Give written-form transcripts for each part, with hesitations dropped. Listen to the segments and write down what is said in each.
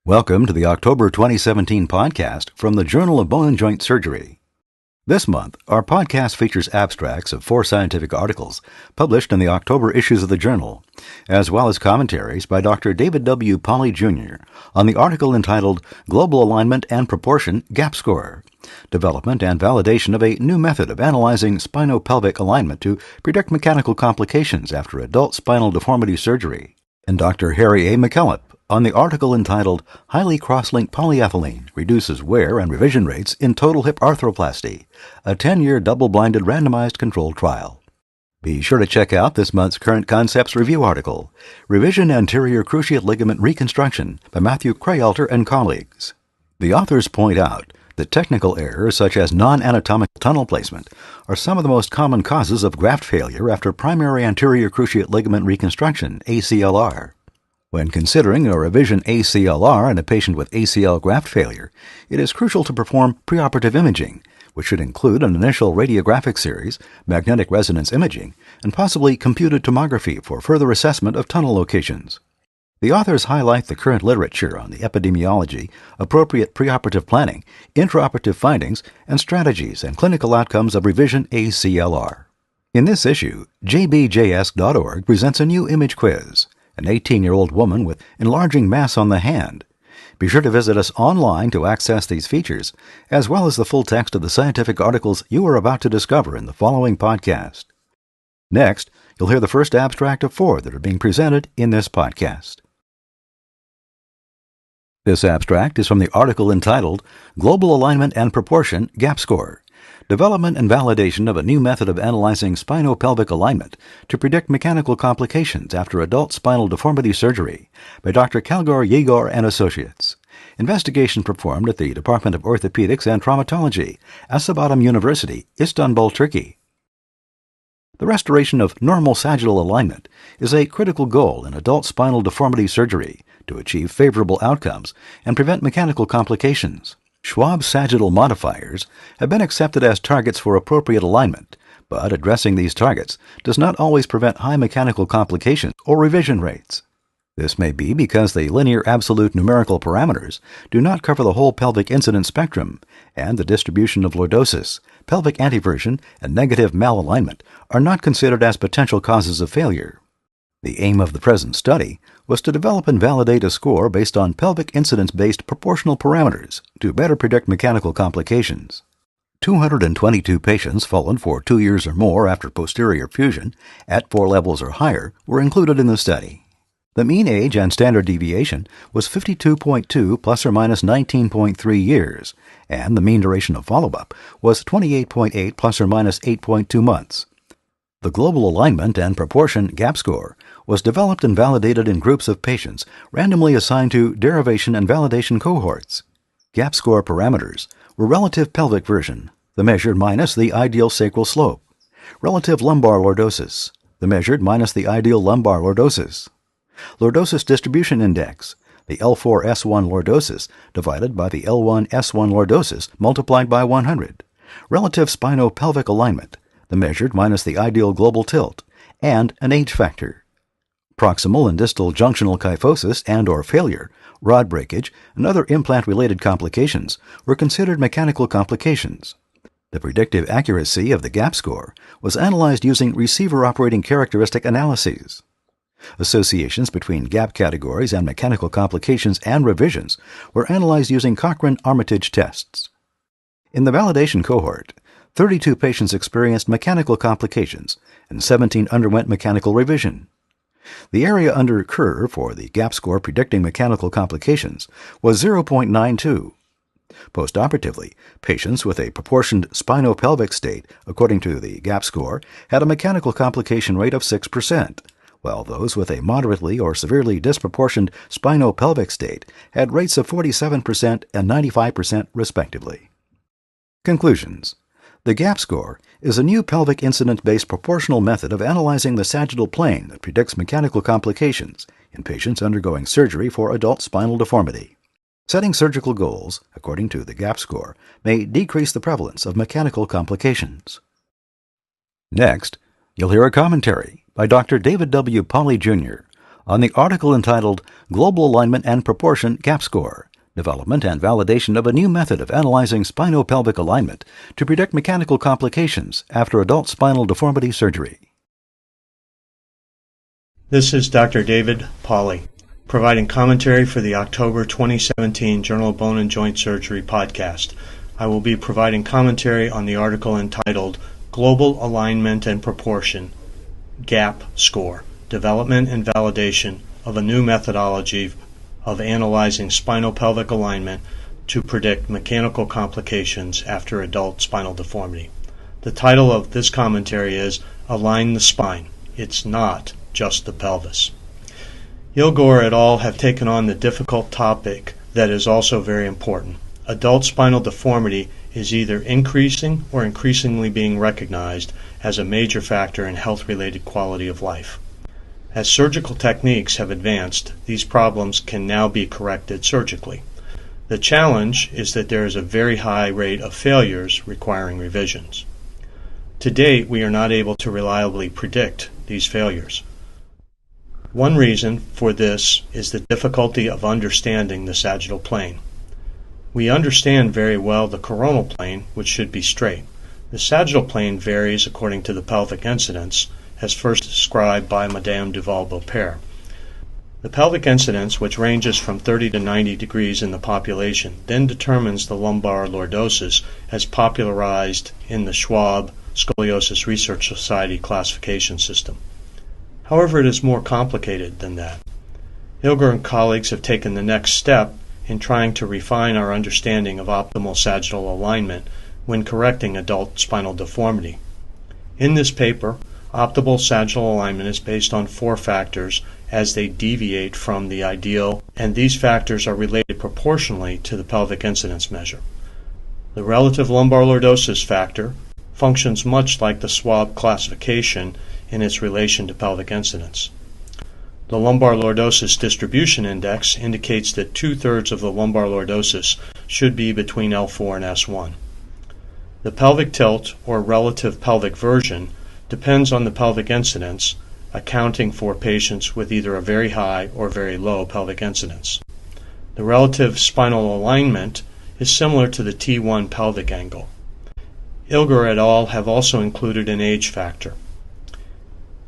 Welcome to the October 2017 podcast from the Journal of Bone and Joint Surgery. This month, our podcast features abstracts of 4 scientific articles published in the October issues of the journal, as well as commentaries by Dr. David W. Pauly, Jr. on the article entitled Global Alignment and Proportion Gap Score, Development and Validation of a New Method of Analyzing Spinopelvic Alignment to Predict Mechanical Complications After Adult Spinal Deformity Surgery, and Dr. Harry A. McKillop on the article entitled Highly Cross-Linked Polyethylene Reduces Wear and Revision Rates in Total Hip Arthroplasty, a 10-year double-blinded randomized controlled trial. Be sure to check out this month's Current Concepts Review article, Revision Anterior Cruciate Ligament Reconstruction by Matthew Krayalter and colleagues. The authors point out that technical errors such as non-anatomical tunnel placement are some of the most common causes of graft failure after primary anterior cruciate ligament reconstruction, ACLR. When considering a revision ACLR in a patient with ACL graft failure, it is crucial to perform preoperative imaging, which should include an initial radiographic series, magnetic resonance imaging, and possibly computed tomography for further assessment of tunnel locations. The authors highlight the current literature on the epidemiology, appropriate preoperative planning, intraoperative findings, and strategies and clinical outcomes of revision ACLR. In this issue, JBJS.org presents a new image quiz. An 18-year-old woman with enlarging mass on the hand. Be sure to visit us online to access these features, as well as the full text of the scientific articles you are about to discover in the following podcast. Next, you'll hear the first abstract of 4 that are being presented in this podcast. This abstract is from the article entitled Global Alignment and Proportion Gap Score, Development and Validation of a New Method of Analyzing Spinopelvic Alignment to Predict Mechanical Complications After Adult Spinal Deformity Surgery by Dr. Kalgar Yegor and Associates. Investigation performed at the Department of Orthopaedics and Traumatology, Acıbadem University, Istanbul, Turkey. The restoration of normal sagittal alignment is a critical goal in adult spinal deformity surgery to achieve favorable outcomes and prevent mechanical complications. Schwab's sagittal modifiers have been accepted as targets for appropriate alignment, but addressing these targets does not always prevent high mechanical complications or revision rates. This may be because the linear absolute numerical parameters do not cover the whole pelvic incidence spectrum, and the distribution of lordosis, pelvic anteversion, and negative malalignment are not considered as potential causes of failure. The aim of the present study was to develop and validate a score based on pelvic incidence-based proportional parameters to better predict mechanical complications. 222 patients followed for 2 years or more after posterior fusion at 4 levels or higher were included in the study. The mean age and standard deviation was 52.2 plus or minus 19.3 years, and the mean duration of follow-up was 28.8 plus or minus 8.2 months. The Global Alignment and Proportion Gap Score was developed and validated in groups of patients randomly assigned to derivation and validation cohorts. Gap score parameters were relative pelvic version, the measured minus the ideal sacral slope, relative lumbar lordosis, the measured minus the ideal lumbar lordosis, lordosis distribution index, the L4-S1 lordosis divided by the L1-S1 lordosis multiplied by 100, relative spinopelvic alignment, the measured minus the ideal global tilt, and an age factor. Proximal and distal junctional kyphosis and or failure, rod breakage, and other implant-related complications were considered mechanical complications. The predictive accuracy of the gap score was analyzed using receiver operating characteristic analyses. Associations between gap categories and mechanical complications and revisions were analyzed using Cochrane-Armitage tests. In the validation cohort, 32 patients experienced mechanical complications, and 17 underwent mechanical revision. The area under curve for the gap score predicting mechanical complications was 0.92. Postoperatively, patients with a proportioned spinopelvic state, according to the gap score, had a mechanical complication rate of 6%, while those with a moderately or severely disproportioned spinopelvic state had rates of 47% and 95% respectively. Conclusions. The gap score is a new pelvic incidence-based proportional method of analyzing the sagittal plane that predicts mechanical complications in patients undergoing surgery for adult spinal deformity. Setting surgical goals, according to the gap score, may decrease the prevalence of mechanical complications. Next, you'll hear a commentary by Dr. David W. Pauly, Jr. on the article entitled Global Alignment and Proportion Gap Score, Development and Validation of a New Method of Analyzing Spinopelvic Alignment to Predict Mechanical Complications After Adult Spinal Deformity Surgery. This is Dr. David Pauly, providing commentary for the October 2017 Journal of Bone and Joint Surgery podcast. I will be providing commentary on the article entitled Global Alignment and Proportion Gap Score, Development and Validation of a New Methodology of Analyzing Spinopelvic Alignment to Predict Mechanical Complications After Adult Spinal Deformity. The title of this commentary is Align the Spine. It's not just the pelvis. Ilgor et al. Have taken on the difficult topic that is also very important. Adult spinal deformity is either increasing or increasingly being recognized as a major factor in health-related quality of life. As surgical techniques have advanced, these problems can now be corrected surgically. The challenge is that there is a very high rate of failures requiring revisions. To date, we are not able to reliably predict these failures. One reason for this is the difficulty of understanding the sagittal plane. We understand very well the coronal plane, which should be straight. The sagittal plane varies according to the pelvic incidence, as first described by Madame Duval-Beaupère. The pelvic incidence, which ranges from 30 to 90 degrees in the population, then determines the lumbar lordosis as popularized in the Schwab Scoliosis Research Society classification system. However, it is more complicated than that. Ilgor and colleagues have taken the next step in trying to refine our understanding of optimal sagittal alignment when correcting adult spinal deformity. In this paper, optimal sagittal alignment is based on 4 factors as they deviate from the ideal, and these factors are related proportionally to the pelvic incidence measure. The relative lumbar lordosis factor functions much like the Schwab classification in its relation to pelvic incidence. The lumbar lordosis distribution index indicates that 2/3 of the lumbar lordosis should be between L4 and S1. The pelvic tilt, or relative pelvic version, depends on the pelvic incidence, accounting for patients with either a very high or very low pelvic incidence. The relative spinal alignment is similar to the T1 pelvic angle. Ilgor et al. Have also included an age factor.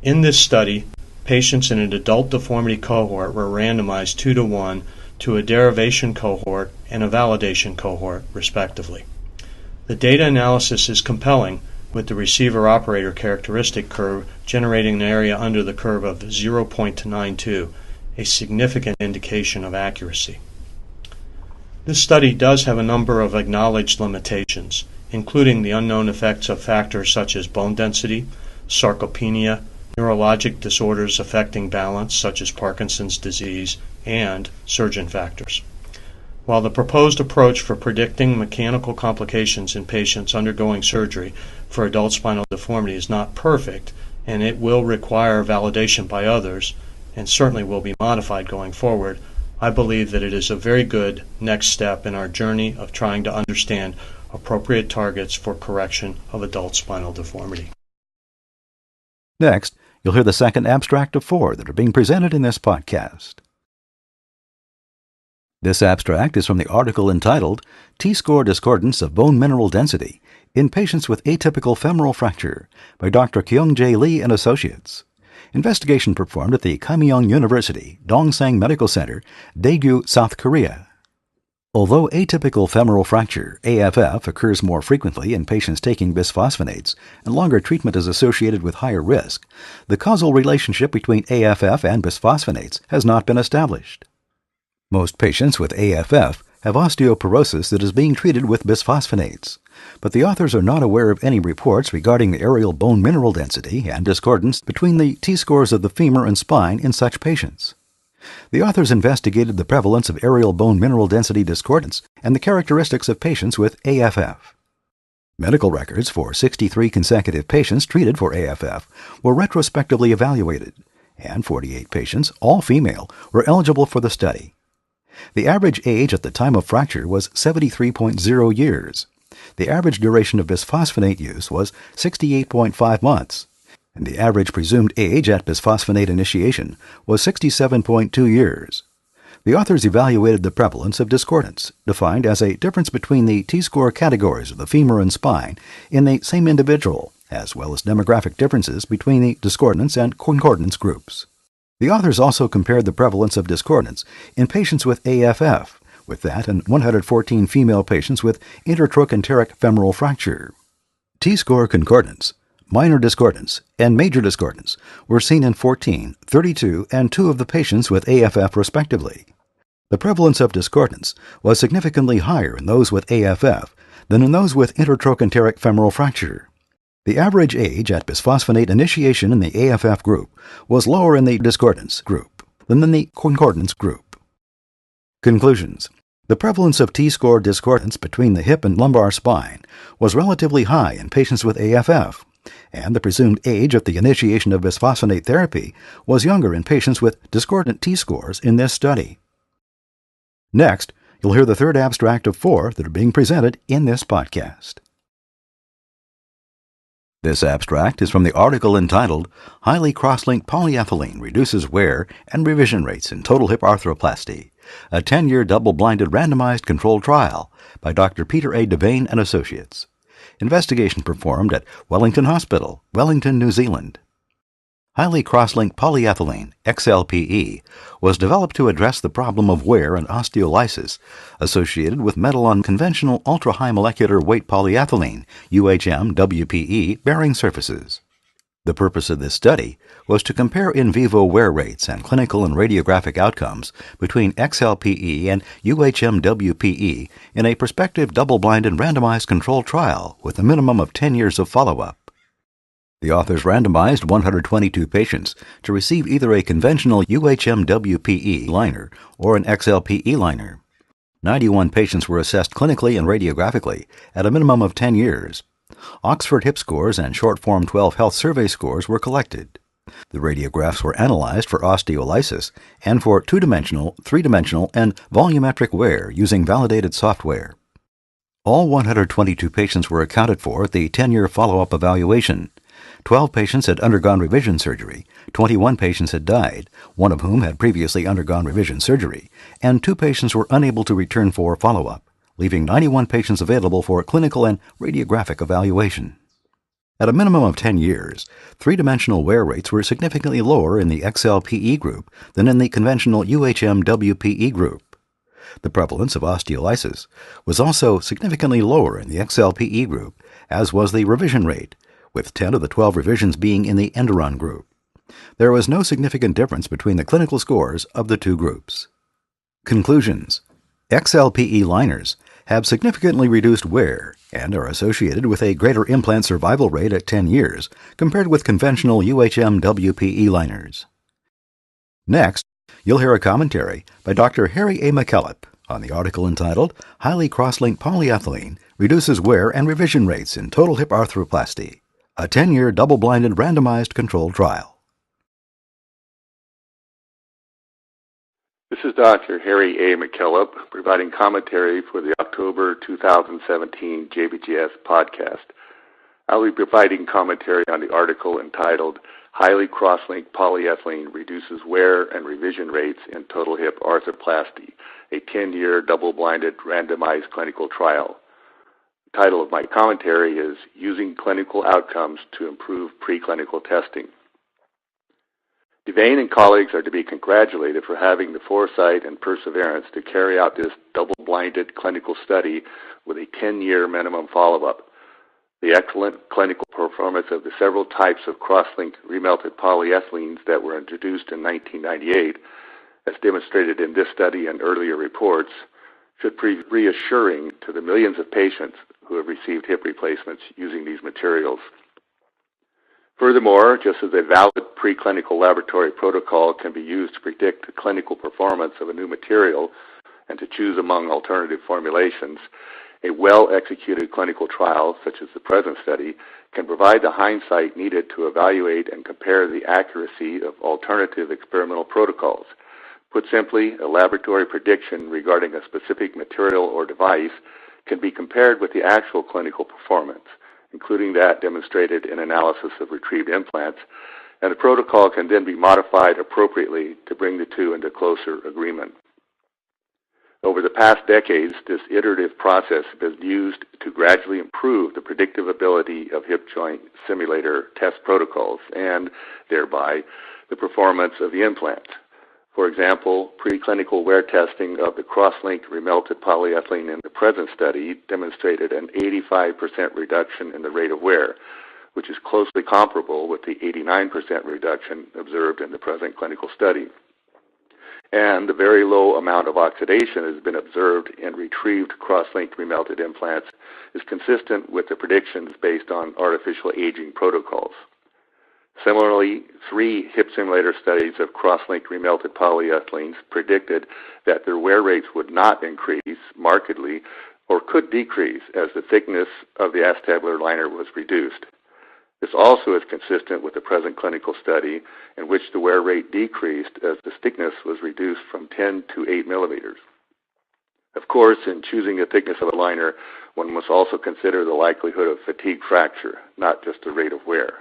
In this study, patients in an adult deformity cohort were randomized 2-to-1 to a derivation cohort and a validation cohort, respectively. The data analysis is compelling, with the receiver-operator characteristic curve generating an area under the curve of 0.92, a significant indication of accuracy. This study does have a number of acknowledged limitations, including the unknown effects of factors such as bone density, sarcopenia, neurologic disorders affecting balance such as Parkinson's disease, and surgeon factors. While the proposed approach for predicting mechanical complications in patients undergoing surgery for adult spinal deformity is not perfect, and it will require validation by others, and certainly will be modified going forward, I believe that it is a very good next step in our journey of trying to understand appropriate targets for correction of adult spinal deformity. Next, you'll hear the second abstract of 4 that are being presented in this podcast. This abstract is from the article entitled T-Score Discordance of Bone Mineral Density in Patients with Atypical Femoral Fracture by Dr. Kyung-Jae Lee and Associates. Investigation performed at the Kaimyong University, Dongsang Medical Center, Daegu, South Korea. Although atypical femoral fracture, AFF, occurs more frequently in patients taking bisphosphonates, and longer treatment is associated with higher risk, the causal relationship between AFF and bisphosphonates has not been established. Most patients with AFF have osteoporosis that is being treated with bisphosphonates, but the authors are not aware of any reports regarding the areal bone mineral density and discordance between the T-scores of the femur and spine in such patients. The authors investigated the prevalence of areal bone mineral density discordance and the characteristics of patients with AFF. Medical records for 63 consecutive patients treated for AFF were retrospectively evaluated, and 48 patients, all female, were eligible for the study. The average age at the time of fracture was 73.0 years. The average duration of bisphosphonate use was 68.5 months, and the average presumed age at bisphosphonate initiation was 67.2 years. The authors evaluated the prevalence of discordance, defined as a difference between the T-score categories of the femur and spine in the same individual, as well as demographic differences between the discordance and concordance groups. The authors also compared the prevalence of discordance in patients with AFF, with that in 114 female patients with intertrochanteric femoral fracture. T-score concordance, minor discordance, and major discordance were seen in 14, 32, and 2 of the patients with AFF respectively. The prevalence of discordance was significantly higher in those with AFF than in those with intertrochanteric femoral fracture. The average age at bisphosphonate initiation in the AFF group was lower in the discordance group than in the concordance group. Conclusions. The prevalence of T-score discordance between the hip and lumbar spine was relatively high in patients with AFF, and the presumed age at the initiation of bisphosphonate therapy was younger in patients with discordant T-scores in this study. Next, you'll hear the third abstract of 4 that are being presented in this podcast. This abstract is from the article entitled Highly Cross-Linked Polyethylene Reduces Wear and Revision Rates in Total Hip Arthroplasty, a 10-year double-blinded randomized controlled trial by Dr. Peter A. Devane and Associates. Investigation performed at Wellington Hospital, Wellington, New Zealand. Highly cross-linked polyethylene, XLPE, was developed to address the problem of wear and osteolysis associated with metal on conventional ultra-high molecular weight polyethylene, UHM-WPE, bearing surfaces. The purpose of this study was to compare in vivo wear rates and clinical and radiographic outcomes between XLPE and UHM-WPE in a prospective double-blinded randomized controlled trial with a minimum of 10 years of follow-up. The authors randomized 122 patients to receive either a conventional UHM-WPE liner or an XLPE liner. 91 patients were assessed clinically and radiographically at a minimum of 10 years. Oxford Hip scores and short-form 12 health survey scores were collected. The radiographs were analyzed for osteolysis and for 2-dimensional, 3-dimensional, and volumetric wear using validated software. All 122 patients were accounted for at the 10-year follow-up evaluation. 12 patients had undergone revision surgery, 21 patients had died, one of whom had previously undergone revision surgery, and 2 patients were unable to return for follow-up, leaving 91 patients available for clinical and radiographic evaluation. At a minimum of 10 years, 3-dimensional wear rates were significantly lower in the XLPE group than in the conventional UHM-WPE group. The prevalence of osteolysis was also significantly lower in the XLPE group, as was the revision rate, with 10 of the 12 revisions being in the Enduron group. There was no significant difference between the clinical scores of the 2 groups. Conclusions. XLPE liners have significantly reduced wear and are associated with a greater implant survival rate at 10 years compared with conventional UHM-WPE liners. Next, you'll hear a commentary by Dr. Harry A. McKellop on the article entitled Highly Cross-Linked Polyethylene Reduces Wear and Revision Rates in Total Hip Arthroplasty, a 10-year double-blinded randomized controlled trial. This is Dr. Harry A. McKellop providing commentary for the October 2017 JBJS podcast. I'll be providing commentary on the article entitled Highly Cross-Linked Polyethylene Reduces Wear and Revision Rates in Total Hip Arthroplasty, a 10-year double-blinded randomized clinical trial. The title of my commentary is Using Clinical Outcomes to Improve Preclinical Testing. Devane and colleagues are to be congratulated for having the foresight and perseverance to carry out this double-blinded clinical study with a 10-year minimum follow-up. The excellent clinical performance of the several types of cross-linked remelted polyethylenes that were introduced in 1998, as demonstrated in this study and earlier reports, should prove reassuring to the millions of patients who have received hip replacements using these materials. Furthermore, just as a valid preclinical laboratory protocol can be used to predict the clinical performance of a new material and to choose among alternative formulations, a well-executed clinical trial, such as the present study, can provide the hindsight needed to evaluate and compare the accuracy of alternative experimental protocols. Put simply, a laboratory prediction regarding a specific material or device can be compared with the actual clinical performance, including that demonstrated in analysis of retrieved implants, and the protocol can then be modified appropriately to bring the two into closer agreement. Over the past decades, this iterative process has been used to gradually improve the predictive ability of hip joint simulator test protocols and, thereby, the performance of the implant. For example, preclinical wear testing of the cross-linked remelted polyethylene in the present study demonstrated an 85% reduction in the rate of wear, which is closely comparable with the 89% reduction observed in the present clinical study. And the very low amount of oxidation that has been observed in retrieved cross-linked remelted implants is consistent with the predictions based on artificial aging protocols. Similarly, 3 hip simulator studies of cross-linked remelted polyethylenes predicted that their wear rates would not increase markedly or could decrease as the thickness of the acetabular liner was reduced. This also is consistent with the present clinical study in which the wear rate decreased as the thickness was reduced from 10 to 8 millimeters. Of course, in choosing the thickness of a liner, one must also consider the likelihood of fatigue fracture, not just the rate of wear.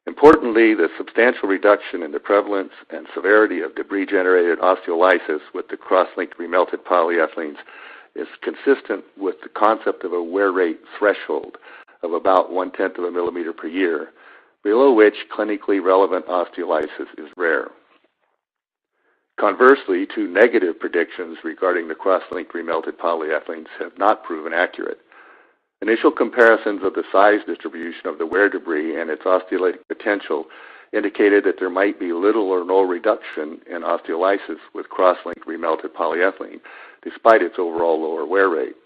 Importantly, the substantial reduction in the prevalence and severity of debris-generated osteolysis with the cross-linked remelted polyethylenes is consistent with the concept of a wear rate threshold of about 1/10 of a millimeter per year, below which clinically relevant osteolysis is rare. Conversely, 2 negative predictions regarding the cross-linked remelted polyethylenes have not proven accurate. Initial comparisons of the size distribution of the wear debris and its osteolytic potential indicated that there might be little or no reduction in osteolysis with cross-linked remelted polyethylene, despite its overall lower wear rate.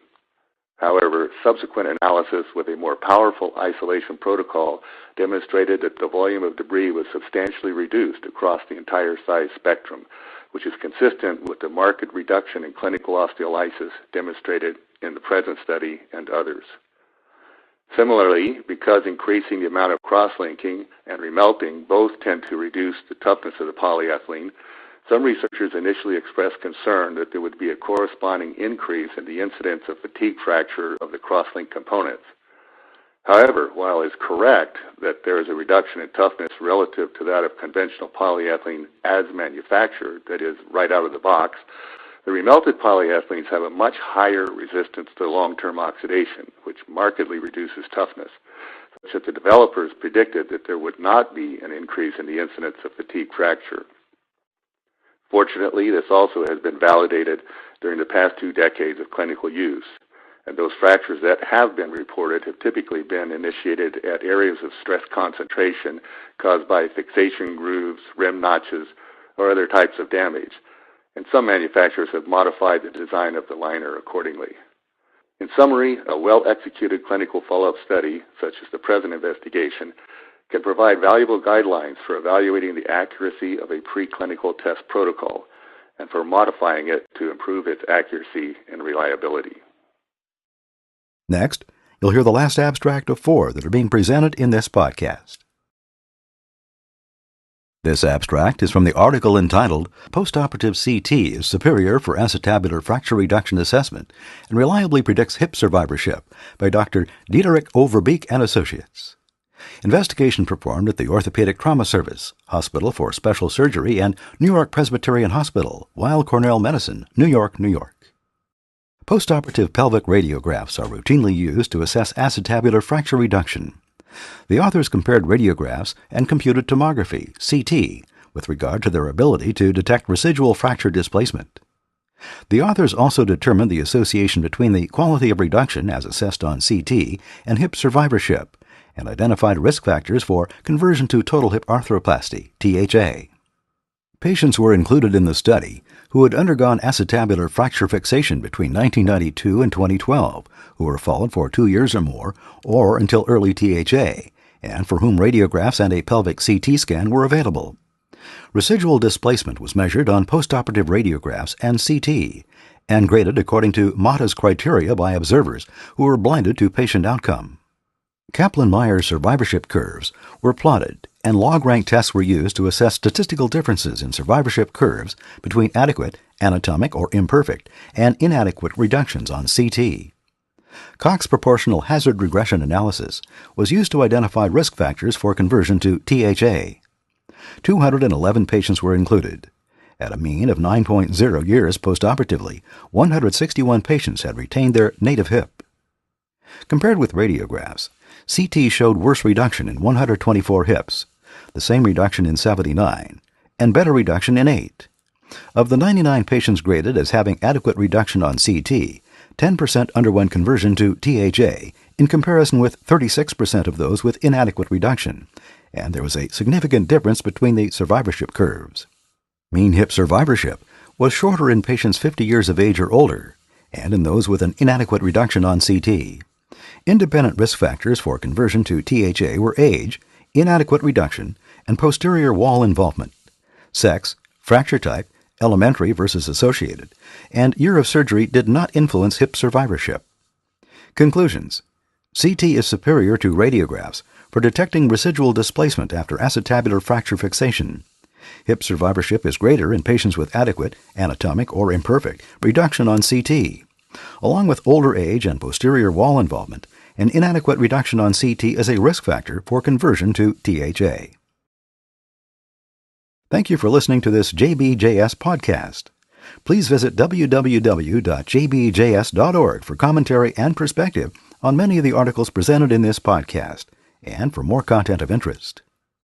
However, subsequent analysis with a more powerful isolation protocol demonstrated that the volume of debris was substantially reduced across the entire size spectrum, which is consistent with the marked reduction in clinical osteolysis demonstrated in the present study and others. Similarly, because increasing the amount of cross-linking and remelting both tend to reduce the toughness of the polyethylene, some researchers initially expressed concern that there would be a corresponding increase in the incidence of fatigue fracture of the cross-link components. However, while it is correct that there is a reduction in toughness relative to that of conventional polyethylene as manufactured, that is, right out of the box, the remelted polyethylenes have a much higher resistance to long-term oxidation, which markedly reduces toughness, such that the developers predicted that there would not be an increase in the incidence of fatigue fracture. Fortunately, this also has been validated during the past 2 decades of clinical use, and those fractures that have been reported have typically been initiated at areas of stress concentration caused by fixation grooves, rim notches, or other types of damage, and some manufacturers have modified the design of the liner accordingly. In summary, a well-executed clinical follow-up study, such as the present investigation, can provide valuable guidelines for evaluating the accuracy of a preclinical test protocol and for modifying it to improve its accuracy and reliability. Next, you'll hear the last abstract of 4 that are being presented in this podcast. This abstract is from the article entitled Postoperative CT is Superior for Acetabular Fracture Reduction Assessment and Reliably Predicts Hip Survivorship by Dr. Dieterich Overbeek and Associates. Investigation performed at the Orthopaedic Trauma Service, Hospital for Special Surgery, and New York Presbyterian Hospital, Weill Cornell Medicine, New York, New York. Postoperative pelvic radiographs are routinely used to assess acetabular fracture reduction. The authors compared radiographs and computed tomography, CT, with regard to their ability to detect residual fracture displacement. The authors also determined the association between the quality of reduction as assessed on CT and hip survivorship, and identified risk factors for conversion to total hip arthroplasty, THA. Patients were included in the study who had undergone acetabular fracture fixation between 1992 and 2012, who were followed for 2 years or until early THA, and for whom radiographs and a pelvic CT scan were available. Residual displacement was measured on postoperative radiographs and CT, and graded according to Mata's criteria by observers who were blinded to patient outcome. Kaplan-Meier survivorship curves were plotted, and log-rank tests were used to assess statistical differences in survivorship curves between adequate, anatomic or imperfect, and inadequate reductions on CT. Cox proportional hazard regression analysis was used to identify risk factors for conversion to THA. 211 patients were included. At a mean of 9.0 years postoperatively, 161 patients had retained their native hip. Compared with radiographs, CT showed worse reduction in 124 hips, the same reduction in 79, and better reduction in 8. Of the 99 patients graded as having adequate reduction on CT, 10% underwent conversion to THA, in comparison with 36% of those with inadequate reduction, and there was a significant difference between the survivorship curves. Mean hip survivorship was shorter in patients 50 years of age or older, and in those with an inadequate reduction on CT. Independent risk factors for conversion to THA were age, inadequate reduction, and posterior wall involvement. Sex, fracture type, elementary versus associated, and year of surgery did not influence hip survivorship. Conclusions. CT is superior to radiographs for detecting residual displacement after acetabular fracture fixation. Hip survivorship is greater in patients with adequate, anatomic, or imperfect reduction on CT. Along with older age and posterior wall involvement, an inadequate reduction on CT is a risk factor for conversion to THA. Thank you for listening to this JBJS podcast. Please visit www.jbjs.org for commentary and perspective on many of the articles presented in this podcast, and for more content of interest.